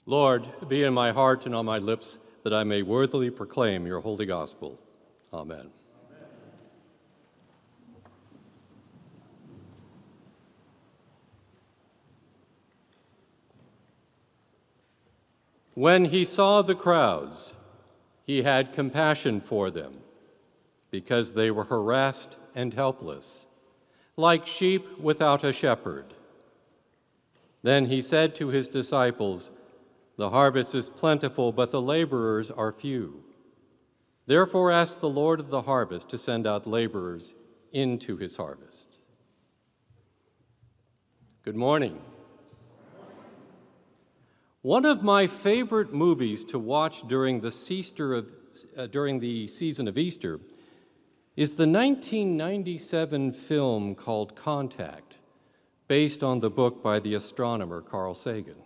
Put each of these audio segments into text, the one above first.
Lord, be in my heart and on my lips, that I may worthily proclaim your holy gospel. Amen. When he saw the crowds, he had compassion for them, because they were harassed and helpless, like sheep without a shepherd. Then he said to his disciples, "The harvest is plentiful, but the laborers are few. Therefore ask the Lord of the harvest to send out laborers into his harvest." Good morning. One of my favorite movies to watch during the season of Easter is the 1997 film called Contact, based on the book by the astronomer Carl Sagan.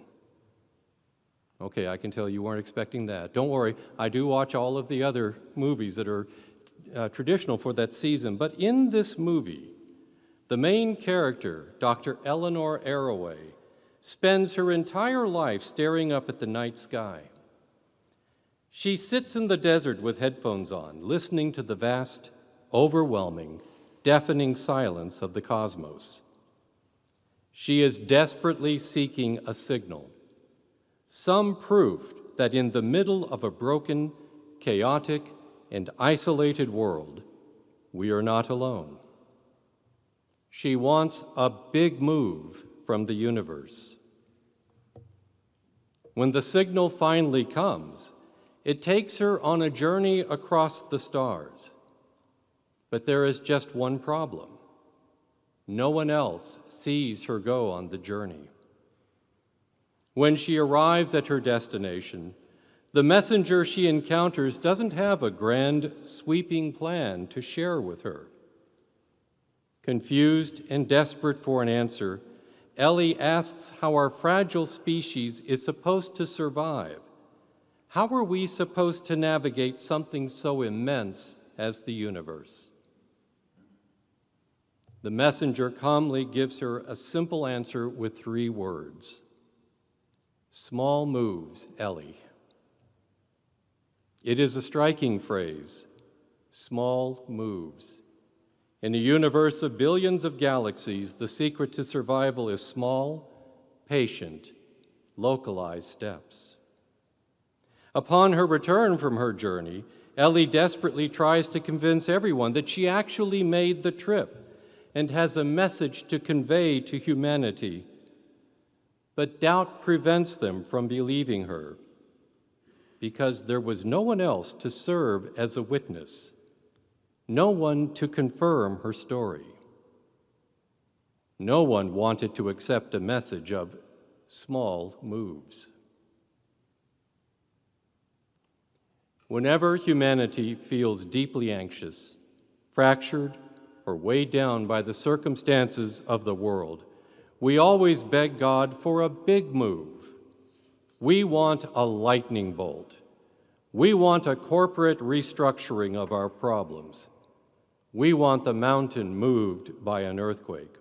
Okay, I can tell you weren't expecting that. Don't worry, I do watch all of the other movies that are traditional for that season, but in this movie, the main character, Dr. Eleanor Arroway, spends her entire life staring up at the night sky. She sits in the desert with headphones on, listening to the vast, overwhelming, deafening silence of the cosmos. She is desperately seeking a signal, some proof that in the middle of a broken, chaotic, and isolated world, we are not alone. She wants a big move from the universe. When the signal finally comes, it takes her on a journey across the stars. But there is just one problem. No one else sees her go on the journey. When she arrives at her destination, the messenger she encounters doesn't have a grand, sweeping plan to share with her. Confused and desperate for an answer, Ellie asks how our fragile species is supposed to survive. How are we supposed to navigate something so immense as the universe? The messenger calmly gives her a simple answer with 3 words. Small moves, Ellie. It is a striking phrase, small moves. In a universe of billions of galaxies, the secret to survival is small, patient, localized steps. Upon her return from her journey, Ellie desperately tries to convince everyone that she actually made the trip and has a message to convey to humanity. But doubt prevents them from believing her, because there was no one else to serve as a witness, no one to confirm her story. No one wanted to accept a message of small moves. Whenever humanity feels deeply anxious, fractured, or weighed down by the circumstances of the world, we always beg God for a big move. We want a lightning bolt. We want a corporate restructuring of our problems. We want the mountain moved by an earthquake.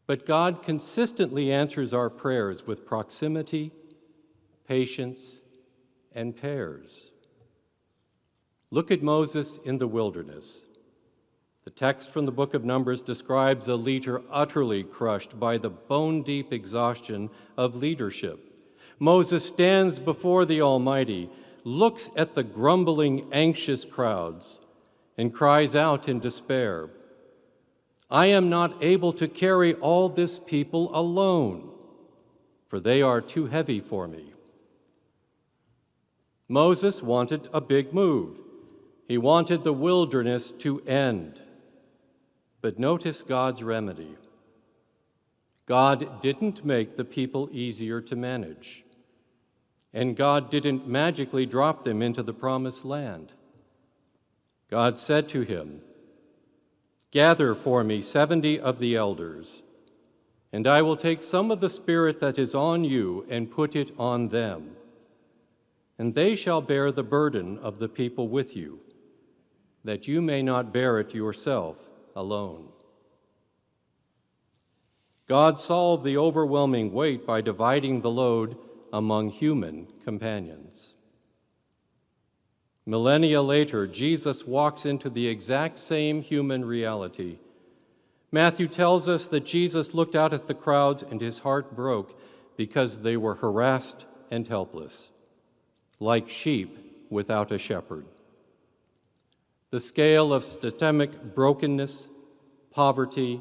But God consistently answers our prayers with proximity, patience, and pairs. Look at Moses in the wilderness. The text from the book of Numbers describes a leader utterly crushed by the bone-deep exhaustion of leadership. Moses stands before the Almighty, looks at the grumbling, anxious crowds, and cries out in despair, "I am not able to carry all this people alone, for they are too heavy for me." Moses wanted a big move. He wanted the wilderness to end. But notice God's remedy. God didn't make the people easier to manage, and God didn't magically drop them into the promised land. God said to him, "Gather for me 70 of the elders, and I will take some of the Spirit that is on you and put it on them, and they shall bear the burden of the people with you, that you may not bear it yourself alone." God solved the overwhelming weight by dividing the load among human companions. Millennia later, Jesus walks into the exact same human reality. Matthew tells us that Jesus looked out at the crowds and his heart broke because they were harassed and helpless, like sheep without a shepherd. The scale of systemic brokenness, poverty,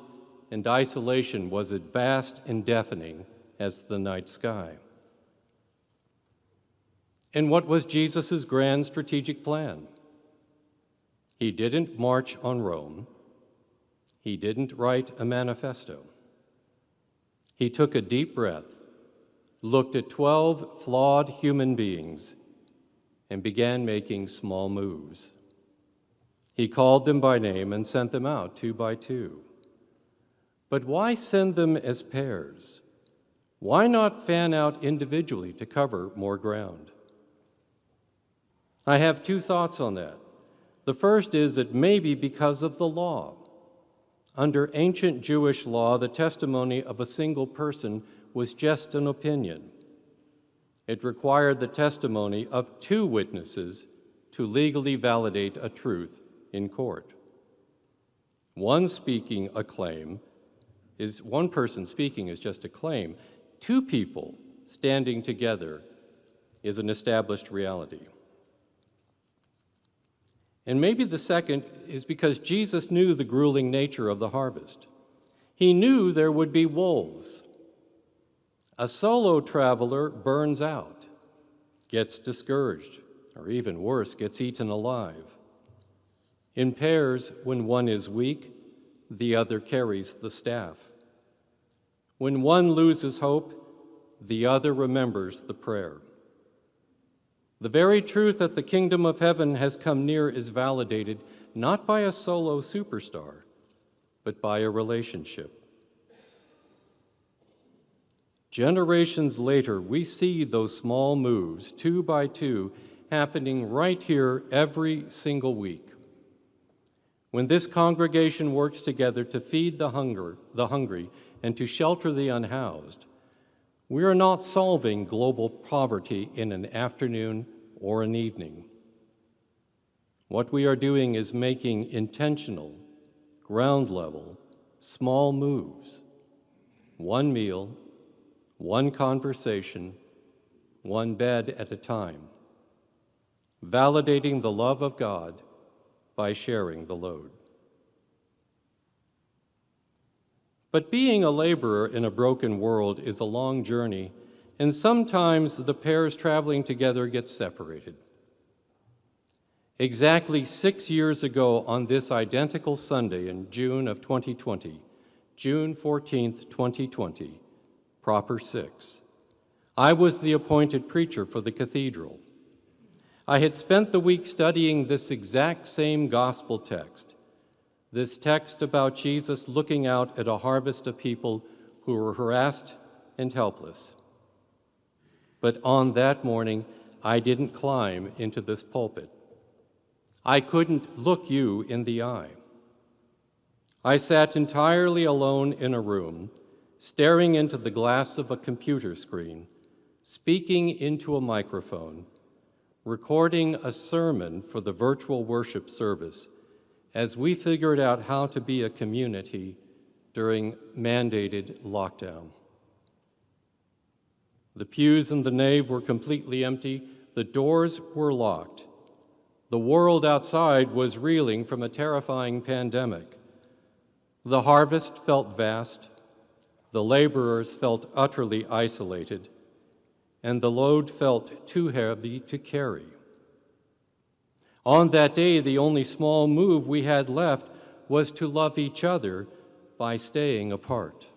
and isolation was as vast and deafening as the night sky. And what was Jesus' grand strategic plan? He didn't march on Rome. He didn't write a manifesto. He took a deep breath, looked at 12 flawed human beings, and began making small moves. He called them by name and sent them out 2 by 2. But why send them as pairs? Why not fan out individually to cover more ground? I have 2 thoughts on that. The first is that maybe because of the law. Under ancient Jewish law, the testimony of a single person was just an opinion. It required the testimony of 2 witnesses to legally validate a truth in court. One person speaking is just a claim. 2 people standing together is an established reality. And maybe the second is because Jesus knew the grueling nature of the harvest. He knew there would be wolves. A solo traveler burns out, gets discouraged, or even worse, gets eaten alive. In pairs, when one is weak, the other carries the staff. When one loses hope, the other remembers the prayer. The very truth that the kingdom of heaven has come near is validated not by a solo superstar, but by a relationship. Generations later, we see those small moves, 2 by 2, happening right here every single week. When this congregation works together to feed the hungry, and to shelter the unhoused, we are not solving global poverty in an afternoon or an evening. What we are doing is making intentional, ground-level, small moves. 1 meal, 1 conversation, 1 bed at a time. Validating the love of God by sharing the load. But being a laborer in a broken world is a long journey, and sometimes the pairs traveling together get separated. Exactly 6 years ago on this identical Sunday in June of 2020, June 14th, 2020, proper 6, I was the appointed preacher for the cathedral. I had spent the week studying this exact same gospel text, this text about Jesus looking out at a harvest of people who were harassed and helpless. But on that morning, I didn't climb into this pulpit. I couldn't look you in the eye. I sat entirely alone in a room, staring into the glass of a computer screen, speaking into a microphone, recording a sermon for the virtual worship service as we figured out how to be a community during mandated lockdown. The pews in the nave were completely empty. The doors were locked. The world outside was reeling from a terrifying pandemic. The harvest felt vast. The laborers felt utterly isolated. And the load felt too heavy to carry. On that day, the only small move we had left was to love each other by staying apart.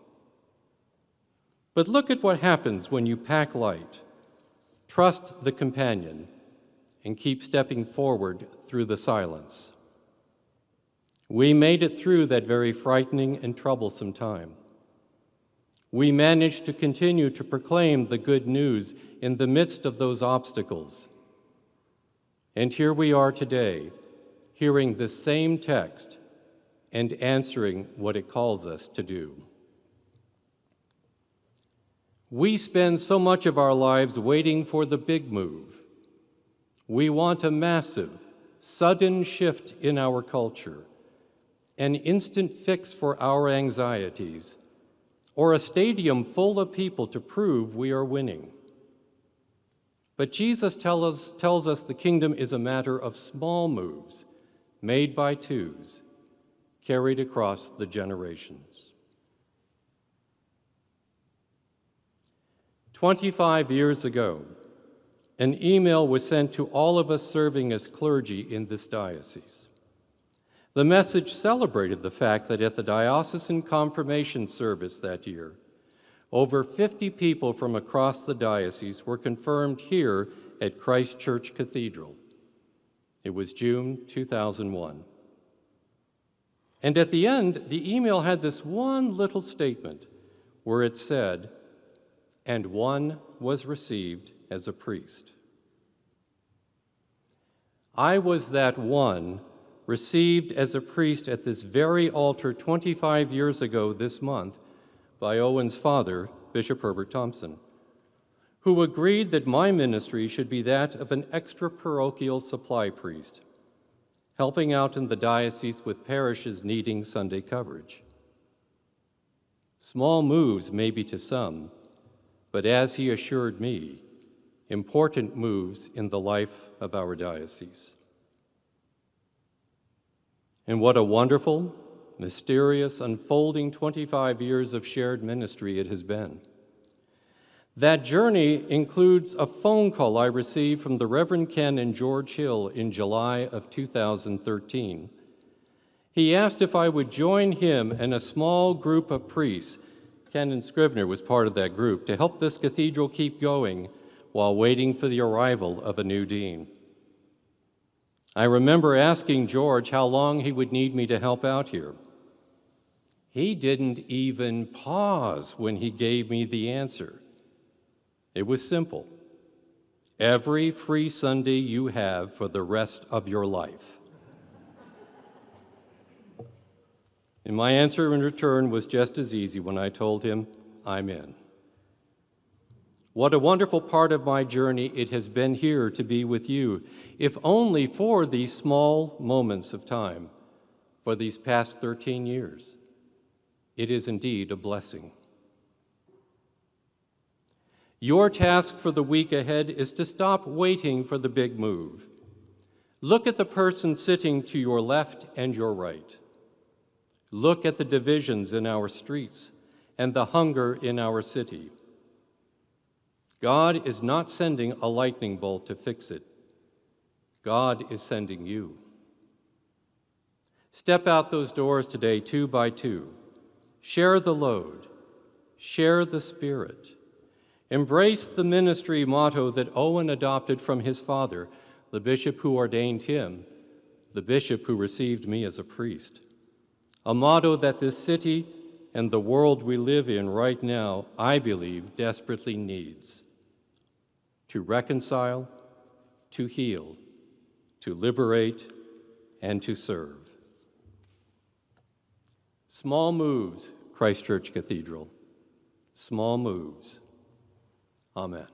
But look at what happens when you pack light, trust the companion, and keep stepping forward through the silence. We made it through that very frightening and troublesome time. We managed to continue to proclaim the good news in the midst of those obstacles. And here we are today, hearing the same text and answering what it calls us to do. We spend so much of our lives waiting for the big move. We want a massive, sudden shift in our culture, an instant fix for our anxieties, or a stadium full of people to prove we are winning. But Jesus tells us the kingdom is a matter of small moves, made by twos, carried across the generations. 25 years ago, an email was sent to all of us serving as clergy in this diocese. The message celebrated the fact that at the diocesan confirmation service that year, over 50 people from across the diocese were confirmed here at Christ Church Cathedral. It was June 2001. And at the end, the email had this one little statement where it said, "And one was received as a priest." I was that one received as a priest at this very altar 25 years ago this month by Owen's father, Bishop Herbert Thompson, who agreed that my ministry should be that of an extra-parochial supply priest, helping out in the diocese with parishes needing Sunday coverage. Small moves maybe to some, but as he assured me, important moves in the life of our diocese. And what a wonderful, mysterious, unfolding 25 years of shared ministry it has been. That journey includes a phone call I received from the Reverend Ken and George Hill in July of 2013. He asked if I would join him and a small group of priests, Ken and Scrivener was part of that group, to help this cathedral keep going while waiting for the arrival of a new dean. I remember asking George how long he would need me to help out here. He didn't even pause when he gave me the answer. It was simple. Every free Sunday you have for the rest of your life. And my answer in return was just as easy when I told him, I'm in. What a wonderful part of my journey it has been here to be with you, if only for these small moments of time, for these past 13 years. It is indeed a blessing. Your task for the week ahead is to stop waiting for the big move. Look at the person sitting to your left and your right. Look at the divisions in our streets and the hunger in our city. God is not sending a lightning bolt to fix it. God is sending you. Step out those doors today, 2 by 2. Share the load. Share the Spirit. Embrace the ministry motto that Owen adopted from his father, the bishop who ordained him, the bishop who received me as a priest. A motto that this city and the world we live in right now, I believe, desperately needs. To reconcile, to heal, to liberate, and to serve. Small moves, Christ Church Cathedral. Small moves. Amen.